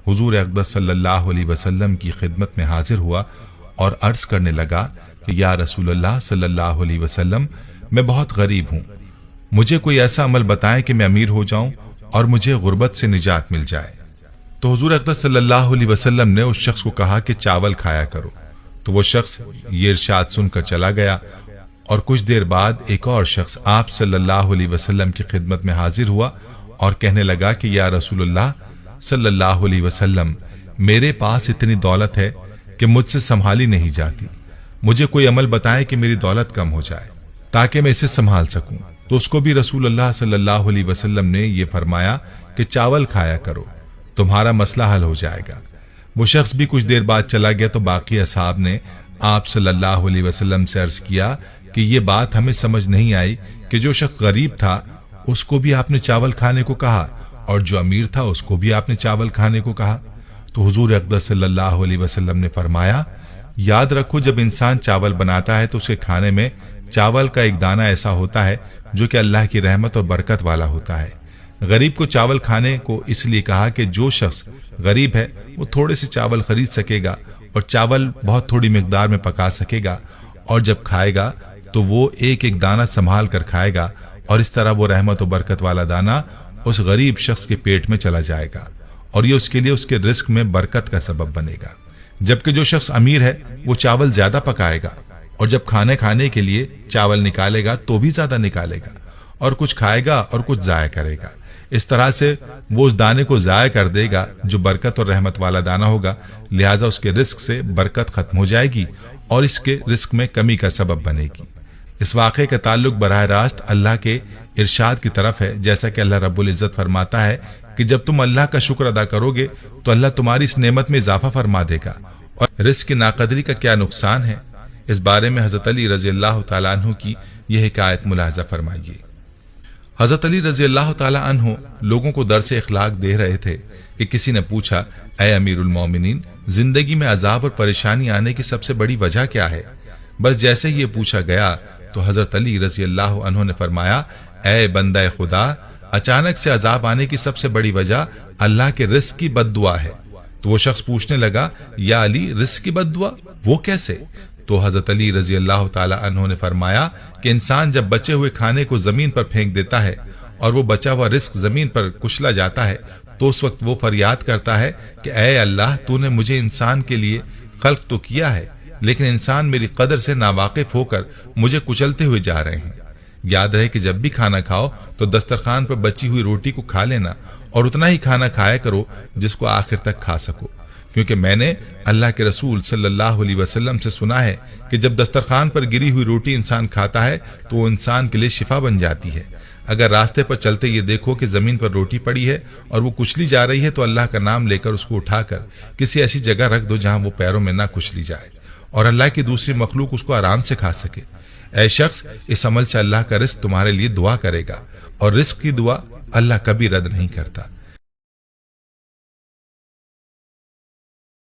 حضور اقدس صلی اللہ علیہ وسلم کی خدمت میں حاضر ہوا اور عرض کرنے لگا کہ یا رسول اللہ صلی اللہ علیہ وسلم، میں بہت غریب ہوں، مجھے کوئی ایسا عمل بتائیں کہ میں امیر ہو جاؤں اور مجھے غربت سے نجات مل جائے۔ تو حضور اقدس صلی اللہ علیہ وسلم نے اس شخص کو کہا کہ چاول کھایا کرو۔ تو وہ شخص یہ ارشاد سن کر چلا گیا، اور کچھ دیر بعد ایک اور شخص آپ صلی اللہ علیہ وسلم کی خدمت میں حاضر ہوا اور کہنے لگا کہ یا رسول اللہ صلی اللہ علیہ وسلم، میرے پاس اتنی دولت ہے کہ مجھ سے سنبھالی نہیں جاتی، مجھے کوئی عمل بتائیں کہ میری دولت کم ہو جائے تاکہ میں اسے سنبھال سکوں۔ تو اس کو بھی رسول اللہ صلی اللہ علیہ وسلم نے یہ فرمایا کہ چاول کھایا کرو، تمہارا مسئلہ حل ہو جائے گا۔ وہ شخص بھی کچھ دیر بعد چلا گیا تو باقی اصحاب نے آپ صلی اللہ علیہ وسلم سے عرض کیا کہ یہ بات ہمیں سمجھ نہیں آئی کہ جو شخص غریب تھا اس کو بھی آپ نے چاول کھانے کو کہا اور جو امیر تھا اس کو بھی آپ نے چاول کھانے کو کہا۔ تو حضور اقدس صلی اللہ علیہ وسلم نے فرمایا، یاد رکھو جب انسان چاول بناتا ہے تو اس کے کھانے میں چاول کا ایک دانہ ایسا ہوتا ہے جو کہ اللہ کی رحمت اور برکت والا ہوتا ہے۔ غریب کو چاول کھانے کو اس لیے کہا کہ جو شخص غریب ہے وہ تھوڑے سے چاول خرید سکے گا اور چاول بہت تھوڑی مقدار میں پکا سکے گا، اور جب کھائے گا تو وہ ایک ایک دانہ سنبھال کر کھائے گا، اور اس طرح وہ رحمت و برکت والا دانہ اس غریب شخص کے پیٹ میں چلا جائے گا، اور یہ اس کے لیے اس کے رزق میں برکت کا سبب بنے گا۔ جبکہ جو شخص امیر ہے وہ چاول زیادہ پکائے گا، اور جب کھانے کے لیے چاول نکالے گا تو بھی زیادہ نکالے گا، اور کچھ کھائے گا اور کچھ ضائع کرے گا۔ اس طرح سے وہ اس دانے کو ضائع کر دے گا جو برکت اور رحمت والا دانہ ہوگا، لہٰذا اس کے رزق سے برکت ختم ہو جائے گی اور اس کے رزق میں کمی کا سبب بنے گی۔ اس واقعے کا تعلق براہ راست اللہ کے ارشاد کی طرف ہے، جیسا کہ اللہ رب العزت فرماتا ہے کہ جب تم اللہ کا شکر ادا کرو گے تو اللہ تمہاری اس نعمت میں اضافہ فرما دے گا، اور رزق کی ناقدری کا کیا نقصان ہے۔ اس بارے میں حضرت علی رضی اللہ تعالیٰ عنہ کی یہ حکایت ملاحظہ فرمائیے۔ حضرت علی رضی اللہ تعالیٰ عنہ لوگوں کو درس اخلاق دے رہے تھے کہ کسی نے پوچھا، اے امیر المومنین، زندگی میں عذاب اور پریشانی آنے کی سب سے بڑی وجہ کیا ہے؟ بس جیسے یہ پوچھا گیا تو حضرت علی رضی اللہ عنہ نے فرمایا، اے بندہ خدا، اچانک سے عذاب آنے کی سب سے بڑی وجہ اللہ کے رزق کی بد دعا ہے۔ تو وہ شخص پوچھنے لگا، یا علی، رزق کی بد دعا وہ کیسے؟ تو حضرت علی رضی اللہ تعالی عنہ نے فرمایا کہ انسان جب بچے ہوئے کھانے کو زمین پر پھینک دیتا ہے اور وہ بچا ہوا رزق زمین پر کچلا جاتا ہے تو اس وقت وہ فریاد کرتا ہے کہ اے اللہ، تو نے مجھے انسان کے لیے خلق تو کیا ہے، لیکن انسان میری قدر سے ناواقف ہو کر مجھے کچلتے ہوئے جا رہے ہیں۔ یاد رہے کہ جب بھی کھانا کھاؤ تو دسترخوان پر بچی ہوئی روٹی کو کھا لینا، اور اتنا ہی کھانا کھایا کرو جس کو آخر تک کھا سکو، کیونکہ میں نے اللہ کے رسول صلی اللہ علیہ وسلم سے سنا ہے کہ جب دسترخوان پر گری ہوئی روٹی انسان کھاتا ہے تو وہ انسان کے لیے شفا بن جاتی ہے۔ اگر راستے پر چلتے یہ دیکھو کہ زمین پر روٹی پڑی ہے اور وہ کچلی جا رہی ہے تو اللہ کا نام لے کر اس کو اٹھا کر کسی ایسی جگہ رکھ دو جہاں وہ پیروں میں نہ کچلی جائے اور اللہ کی دوسری مخلوق اس کو آرام سے کھا سکے۔ اے شخص، اس عمل سے اللہ کا رزق تمہارے لیے دعا کرے گا، اور رزق کی دعا اللہ کبھی رد نہیں کرتا۔